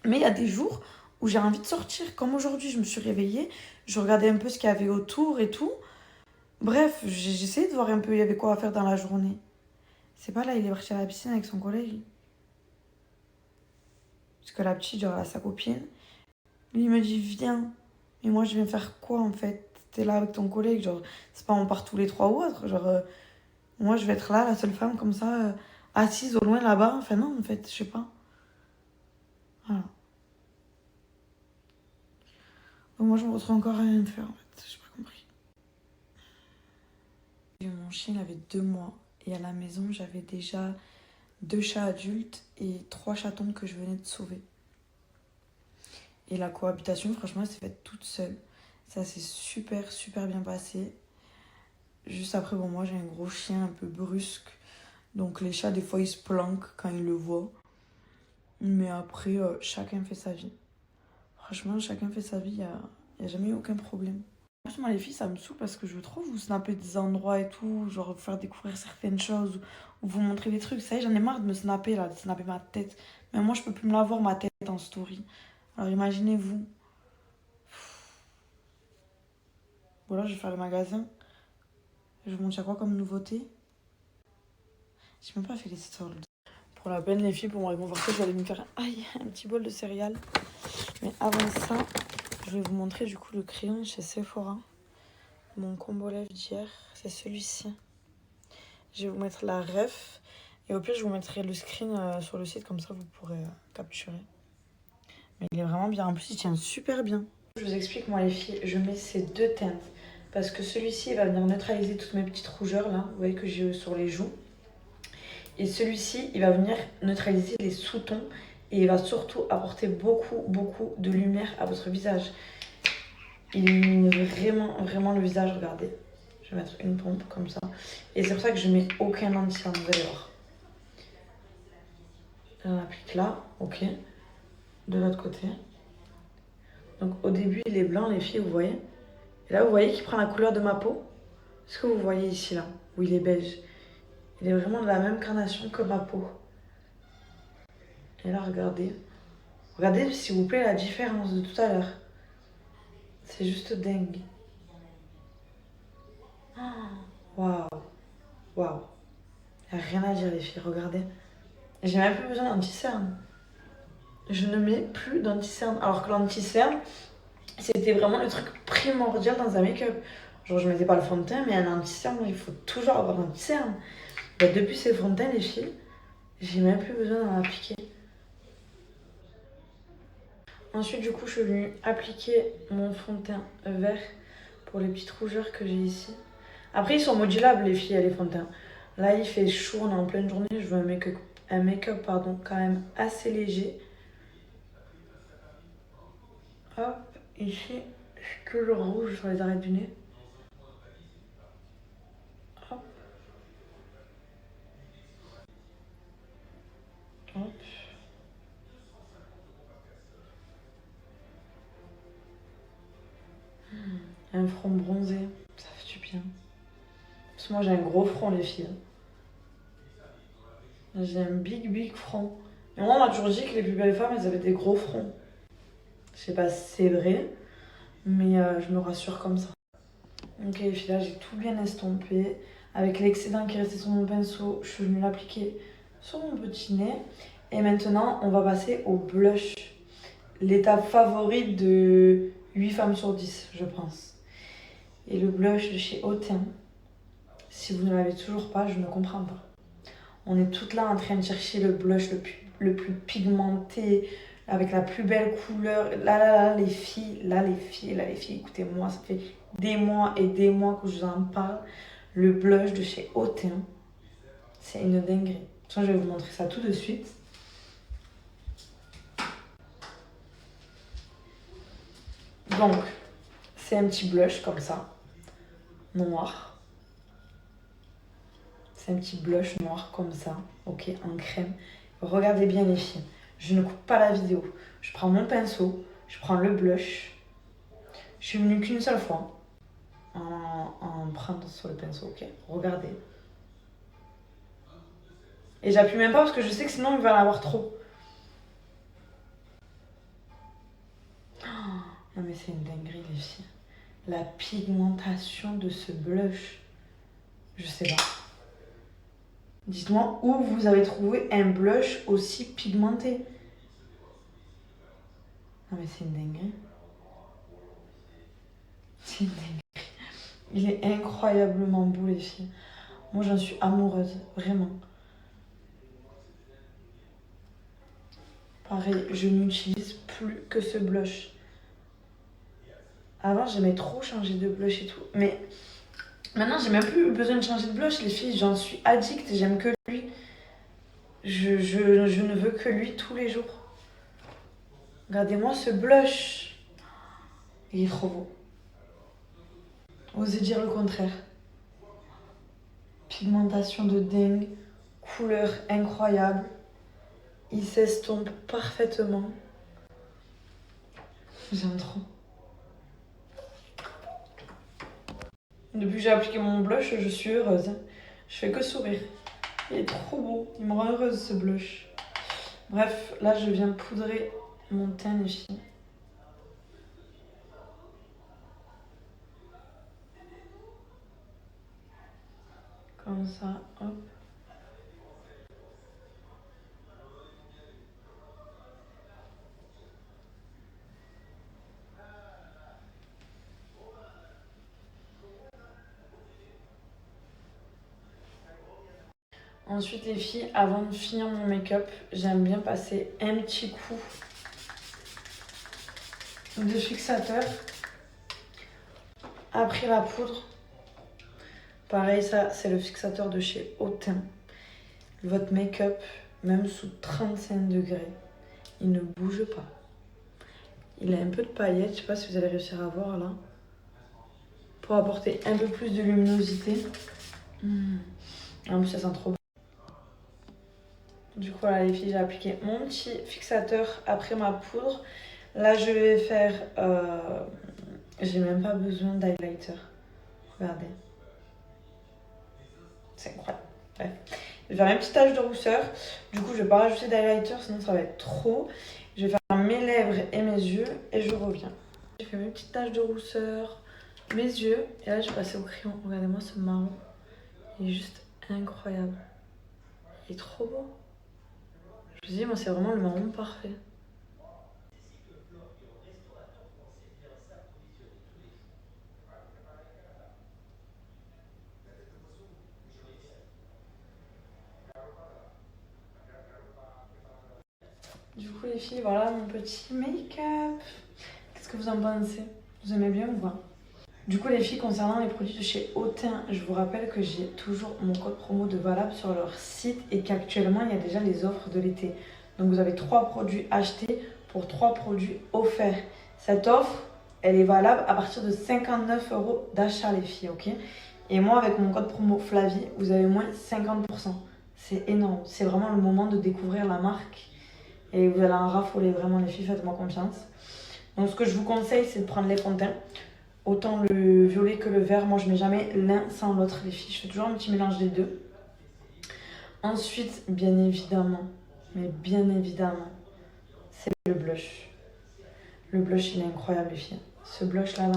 S10: Mais il y a des jours où j'ai envie de sortir. Comme aujourd'hui, je me suis réveillée. Je regardais un peu ce qu'il y avait autour et tout. Bref, j'essayais de voir un peu il y avait quoi à faire dans la journée. C'est pas là, il est parti à la piscine avec son collègue. Parce que la petite, genre, elle a sa copine. Lui, il me dit, viens. Mais moi, je viens faire quoi, en fait? T'es là avec ton collègue, genre, c'est pas on part tous les trois ou autre. Genre, moi, je vais être là, la seule femme, comme ça, assise au loin là-bas. Enfin, non, en fait, je sais pas. Voilà. Donc moi, je me retrouve encore à rien faire, en fait. J'ai pas compris. Mon chien, il avait 2 mois. Et à la maison, j'avais déjà 2 chats adultes et 3 chatons que je venais de sauver. Et la cohabitation, franchement, elle s'est faite toute seule. Ça s'est super bien passé. Juste après, bon, moi, j'ai un gros chien un peu brusque. Donc les chats, des fois, ils se planquent quand ils le voient. Mais après, chacun fait sa vie. Franchement, chacun fait sa vie, il n'y a jamais eu aucun problème. Franchement, les filles, ça me saoule parce que je veux trop vous snapper des endroits et tout, genre vous faire découvrir certaines choses, ou vous montrer des trucs. Ça y est, j'en ai marre de me snapper, là, de snapper ma tête. Mais moi, je peux plus me la voir, ma tête en story. Alors imaginez-vous. Voilà, je vais faire le magasin. Je vous montre à quoi comme nouveauté. J'ai même pas fait les soldes. Pour la peine, les filles, pour me réconforter, je vais aller me faire un petit bol de céréales. Mais avant ça, je vais vous montrer du coup le crayon chez Sephora. Mon combo lèvres d'hier, c'est celui-ci. Je vais vous mettre la ref. Et au pire, je vous mettrai le screen sur le site, comme ça vous pourrez capturer. Mais il est vraiment bien. En plus, il tient super bien. Je vous explique, moi les filles, je mets ces 2 teintes. Parce que celui-ci, il va venir neutraliser toutes mes petites rougeurs là. Vous voyez que j'ai sur les joues. Et celui-ci, il va venir neutraliser les sous-tons. Et il va surtout apporter beaucoup de lumière à votre visage. Il illumine vraiment le visage, regardez. Je vais mettre une pompe comme ça. Et c'est pour ça que je mets aucun anti-cerne, vous allez voir. On applique là, ok. De l'autre côté. Donc au début, il est blanc, les filles, vous voyez. Et là, vous voyez qu'il prend la couleur de ma peau. Est-ce que vous voyez ici, là, où il est beige? Il est vraiment de la même carnation que ma peau. Et là, regardez. Regardez, s'il vous plaît, la différence de tout à l'heure. C'est juste dingue. Waouh. Waouh. Il n'y a rien à dire, les filles, regardez. J'ai même plus besoin d'anti-cerne. Je ne mets plus d'anti-cerne. Alors que l'anti-cerne, c'était vraiment le truc primordial dans un make-up. Genre, je mettais pas le fond de teint, mais un anti-cerne, il faut toujours avoir un anti-cerne. Bah, depuis ces fonds de teint, les filles,
S7: J'ai même plus besoin d'en appliquer. Ensuite, du coup, je suis venue appliquer mon fond de teint vert pour les petites rougeurs que j'ai ici. Après, ils sont modulables, les filles, les fonds de teint. Là, il fait chaud, on est en pleine journée. Je veux un make-up quand même assez léger. Hop, ici, c'est toujours rouge sur les arêtes du nez. Hop. Hop. Un front bronzé, ça fait du bien. Parce que moi j'ai un gros front les filles. J'ai un big front. Et moi on m'a toujours dit que les plus belles femmes elles avaient des gros fronts. Je sais pas si c'est vrai, mais je me rassure comme ça. Ok les filles, là j'ai tout bien estompé. Avec l'excédent qui restait sur mon pinceau, je suis venue l'appliquer sur mon petit nez. Et maintenant on va passer au blush. L'étape favorite de 8 femmes sur 10 je pense. Et le blush de chez Autain, si vous ne l'avez toujours pas, je ne comprends pas. On est toutes là en train de chercher le blush le plus pigmenté, avec la plus belle couleur. Là, les filles, écoutez-moi, ça fait des mois et des mois que je vous en parle. Le blush de chez Autain, c'est une dinguerie. Je vais vous montrer ça tout de suite. Donc, c'est un petit blush comme ça, noir. C'est un petit blush noir comme ça, ok, en crème. Regardez bien les filles, je ne coupe pas la vidéo. Je prends mon pinceau, je prends le blush. Je suis venue qu'une seule fois en prendre sur le pinceau, ok. Regardez. Et j'appuie même pas parce que je sais que sinon il va en avoir trop. Oh, non mais c'est une dinguerie les filles. La pigmentation de ce blush, je sais pas. Dites-moi où vous avez trouvé un blush aussi pigmenté. Non mais c'est une dinguerie. C'est une dinguerie. Il est incroyablement beau les filles. Moi j'en suis amoureuse, vraiment. Pareil, je n'utilise plus que ce blush. Avant j'aimais trop changer de blush et tout. Mais maintenant j'ai même plus besoin de changer de blush les filles. J'en suis addict, j'aime que lui. Je ne veux que lui tous les jours. Regardez-moi ce blush. Il est trop beau. Osez dire le contraire. Pigmentation de dingue. Couleur incroyable. Il s'estompe parfaitement. J'aime trop. Depuis que j'ai appliqué mon blush, je suis heureuse. Je fais que sourire. Il est trop beau. Il me rend heureuse ce blush. Bref, là je viens poudrer mon teint les filles. Comme ça, hop. Ensuite les filles, avant de finir mon make-up, j'aime bien passer un petit coup de fixateur après la poudre. Pareil, ça c'est le fixateur de chez Autain. Votre make-up, même sous 35 degrés, il ne bouge pas. Il a un peu de paillettes, je sais pas si vous allez réussir à voir là. Pour apporter un peu plus de luminosité. En plus ça sent trop bon. Du coup voilà les filles, j'ai appliqué mon petit fixateur après ma poudre. Là je vais faire... j'ai même pas besoin d'highlighter. Regardez. C'est incroyable. Bref. Je vais faire une petite tache de rousseur. Du coup je vais pas rajouter d'highlighter sinon ça va être trop. Je vais faire mes lèvres et mes yeux et je reviens. J'ai fait mes petites taches de rousseur, mes yeux. Et là je vais passer au crayon. Regardez-moi ce marron. Il est juste incroyable. Il est trop beau. Je vous dis, moi, c'est vraiment le marron parfait.
S10: Du coup les filles, voilà mon petit make-up. Qu'est-ce que vous en pensez? Vous aimez bien ou pas? Du coup les filles, concernant les produits de chez Autain, je vous rappelle que j'ai toujours mon code promo de valable sur leur site et qu'actuellement il y a déjà les offres de l'été. Donc vous avez 3 produits achetés pour 3 produits offerts. Cette offre, elle est valable à partir de 59 € d'achat les filles, ok? Et moi avec mon code promo Flavie, vous avez moins 50%. C'est énorme, c'est vraiment le moment de découvrir la marque et vous allez en raffoler vraiment les filles, faites-moi confiance. Donc ce que je vous conseille, c'est de prendre les fonds de teint. Autant le violet que le vert, moi je mets jamais l'un sans l'autre les filles, je fais toujours un petit mélange des deux. Ensuite, bien évidemment, c'est le blush. Le blush il est incroyable les filles. Ce blush là,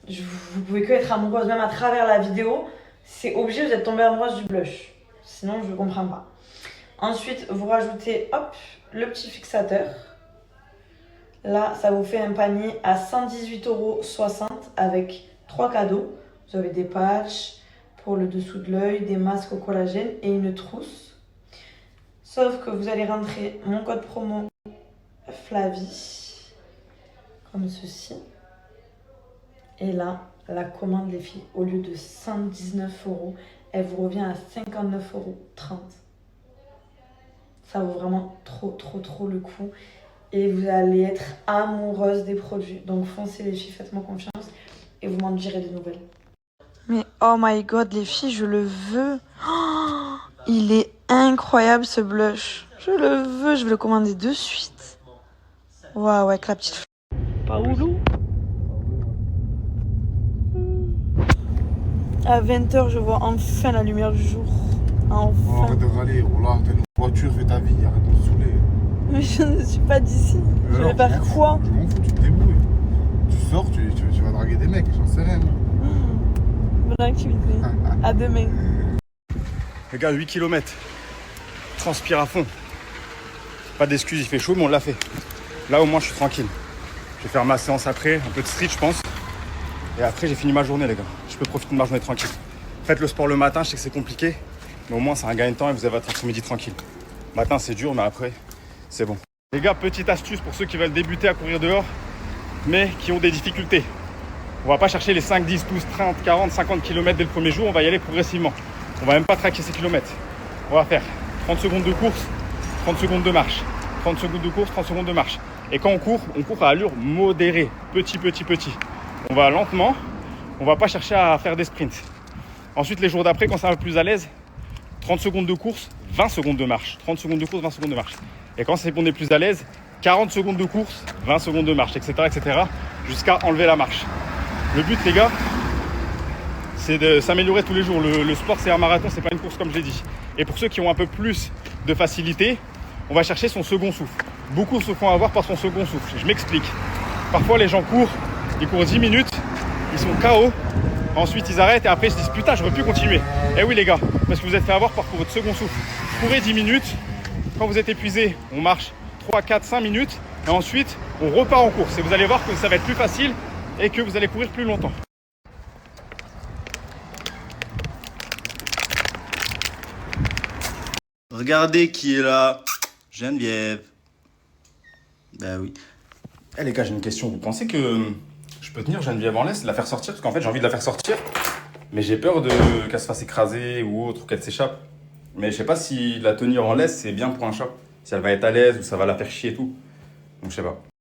S10: vous pouvez que être amoureuse, même à travers la vidéo, c'est obligé, vous êtes tombée amoureuse du blush. Sinon je ne comprends pas. Ensuite, vous rajoutez hop, le petit fixateur. Là, ça vous fait un panier à 118,60 € avec 3 cadeaux. Vous avez des patchs pour le dessous de l'œil, des masques au collagène et une trousse. Sauf que vous allez rentrer mon code promo Flavie, comme ceci. Et là, la commande les filles, au lieu de 119 €, elle vous revient à 59,30 €. Ça vaut vraiment trop le coup. Et vous allez être amoureuse des produits. Donc foncez les filles, faites-moi confiance et vous m'en direz des nouvelles. Mais oh my god les filles, je le veux. Oh, il est incroyable ce blush. Je le veux, je vais le commander de suite. Waouh, avec la petite... Paoulou. À 20 h, je vois enfin la lumière du jour. Enfin.
S14: Oh, arrête de râler, oh là, t'as une voiture, fais ta vie, arrête de me saouler.
S10: Mais je ne suis pas d'ici. Je vais faire quoi?
S14: Je m'en fous, tu te débrouilles. Tu sors, tu vas draguer des mecs, j'en sais rien.
S10: Bonne activité. À demain.
S2: Regarde, 8 km. Transpire à fond. Pas d'excuses, il fait chaud, mais on l'a fait. Là, au moins, je suis tranquille. Je vais faire ma séance après, un peu de street, je pense. Et après, j'ai fini ma journée, les gars. Je peux profiter de ma journée tranquille. Faites le sport le matin, je sais que c'est compliqué. Mais au moins, c'est un gain de temps et vous avez votre après-midi tranquille. Le matin, c'est dur, mais après... c'est bon. Les gars, petite astuce pour ceux qui veulent débuter à courir dehors, mais qui ont des difficultés. On va pas chercher les 5, 10, 12, 30, 40, 50 km dès le premier jour, on va y aller progressivement. On va même pas traquer ces kilomètres. On va faire 30 secondes de course, 30 secondes de marche. 30 secondes de course, 30 secondes de marche. Et quand on court à allure modérée, petit. On va lentement, on va pas chercher à faire des sprints. Ensuite, les jours d'après, quand ça va plus à l'aise, 30 secondes de course, 20 secondes de marche. 30 secondes de course, 20 secondes de marche. Et quand c'est qu'on est plus à l'aise, 40 secondes de course, 20 secondes de marche, etc. jusqu'à enlever la marche. Le but, les gars, c'est de s'améliorer tous les jours. Le sport, c'est un marathon, c'est pas une course comme je l'ai dit. Et pour ceux qui ont un peu plus de facilité, on va chercher son second souffle. Beaucoup se font avoir par son second souffle. Je m'explique. Parfois, les gens ils courent 10 minutes, ils sont KO. Ensuite, ils arrêtent et après, ils se disent putain, j'aurais pu continuer. Eh oui, les gars, parce que vous êtes fait avoir par votre second souffle. Courez 10 minutes. Quand vous êtes épuisé, on marche 3, 4, 5 minutes. Et ensuite, on repart en course. Et vous allez voir que ça va être plus facile et que vous allez courir plus longtemps.
S20: Regardez qui est là. Geneviève. Bah oui.
S2: Eh les gars, j'ai une question. Vous pensez que je peux tenir Geneviève en laisse, la faire sortir? Parce qu'en fait, j'ai envie de la faire sortir. Mais j'ai peur qu'elle se fasse écraser ou autre, ou qu'elle s'échappe. Mais je sais pas si la tenir en laisse, c'est bien pour un chat. Si elle va être à l'aise ou ça va la faire chier et tout. Donc je sais pas.